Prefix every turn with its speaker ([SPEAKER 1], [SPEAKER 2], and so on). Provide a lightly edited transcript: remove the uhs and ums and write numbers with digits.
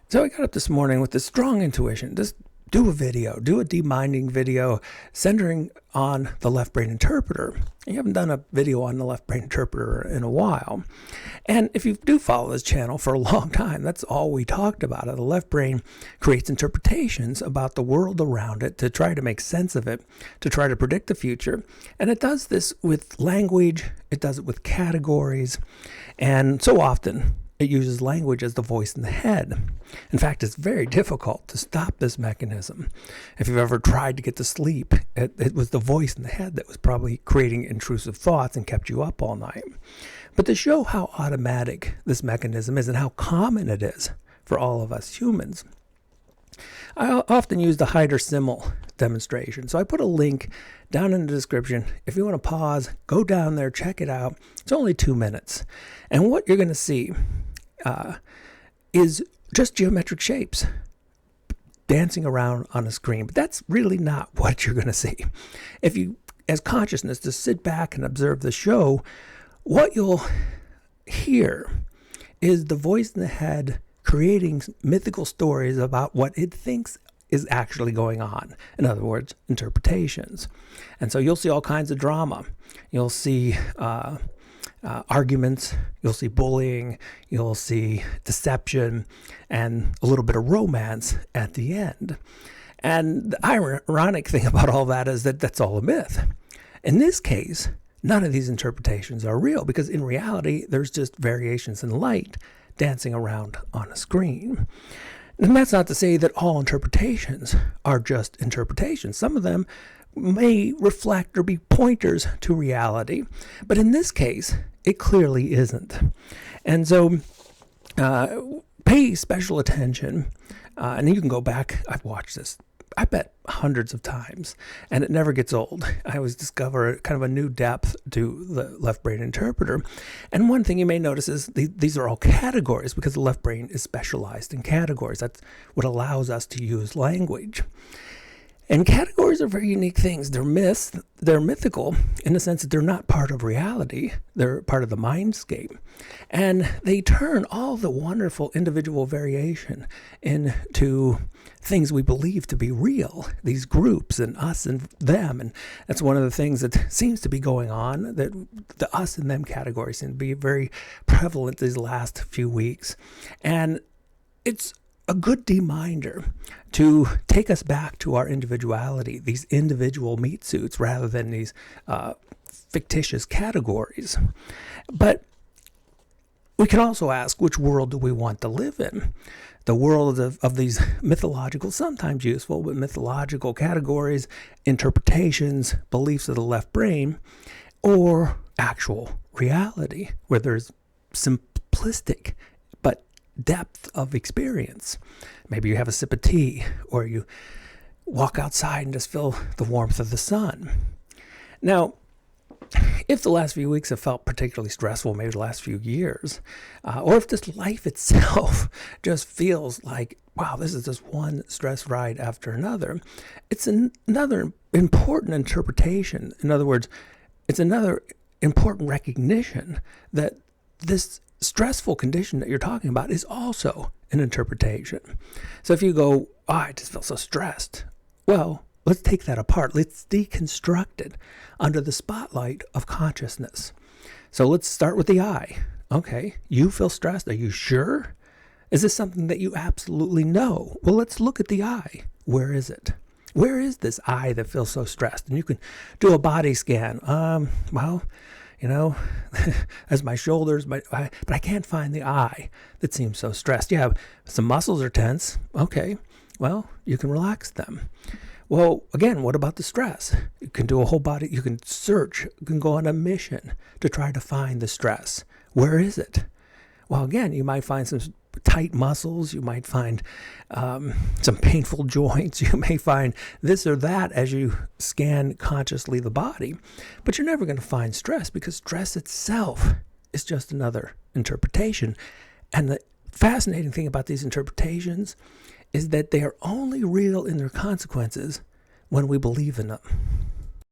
[SPEAKER 1] So I got up this morning with this strong intuition. Just do a video, do a deminding video centering on the left brain interpreter. You haven't done a video on the left brain interpreter in a while. And if you do follow this channel for a long time, that's all we talked about. The left brain creates interpretations about the world around it to try to make sense of it, to try to predict the future. And it does this with language, it does it with categories, and so often it uses language as the voice in the head. In fact, it's very difficult to stop this mechanism. If you've ever tried to get to sleep, it was the voice in the head that was probably creating intrusive thoughts and kept you up all night. But to show how automatic this mechanism is and how common it is for all of us humans, I often use the Heider Simmel demonstration. So I put a link down in the description. If you want to pause, go down there, check it out. It's only 2 minutes. And what you're going to see is just geometric shapes dancing around on a screen. But that's really not what you're going to see. If you, as consciousness, just sit back and observe the show, what you'll hear is the voice in the head creating mythical stories about what it thinks is actually going on. In other words, interpretations. And so you'll see all kinds of drama. You'll see arguments, you'll see bullying, you'll see deception, and a little bit of romance at the end. And the ironic thing about all that is that that's all a myth. In this case, none of these interpretations are real, because in reality, there's just variations in light dancing around on a screen. And that's not to say that all interpretations are just interpretations. Some of them may reflect or be pointers to reality, but in this case, it clearly isn't. And so pay special attention, and you can go back. I've watched this, I bet, hundreds of times, and it never gets old. I always discover kind of a new depth to the left brain interpreter. And one thing you may notice is these are all categories, because the left brain is specialized in categories. That's what allows us to use language. And categories are very unique things. They're myths, they're mythical in the sense that they're not part of reality. They're part of the mindscape. And they turn all the wonderful individual variation into things we believe to be real, these groups and us and them. And that's one of the things that seems to be going on, that the us and them categories seem to be very prevalent these last few weeks. And it's a good reminder to take us back to our individuality, these individual meat suits, rather than these fictitious categories. But we can also ask, which world do we want to live in? The world of these mythological, sometimes useful, but mythological categories, interpretations, beliefs of the left brain, or actual reality, where there's simplistic but depth of experience. Maybe you have a sip of tea, or you walk outside and just feel the warmth of the sun. Now, if the last few weeks have felt particularly stressful, maybe the last few years, or if this life itself just feels like, wow, this is just one stress ride after another, it's another important interpretation. In other words, it's another important recognition that this stressful condition that you're talking about is also an interpretation. So if you go, oh, I just feel so stressed, well, let's take that apart. Let's deconstruct it under the spotlight of consciousness. So let's start with the I. Okay, you feel stressed. Are you sure? Is this something that you absolutely know? Well, let's look at the I. Where is it? Where is this I that feels so stressed? And you can do a body scan. Well, you know, as my shoulders, but I can't find the I that seems so stressed. Yeah, some muscles are tense. Okay, well, you can relax them. Well, again, what about the stress? You can do a whole body, you can search, you can go on a mission to try to find the stress. Where is it? Well, again, you might find some tight muscles, you might find some painful joints, you may find this or that as you scan consciously the body, but you're never going to find stress, because stress itself is just another interpretation. And the fascinating thing about these interpretations is that they are only real in their consequences when we believe in them.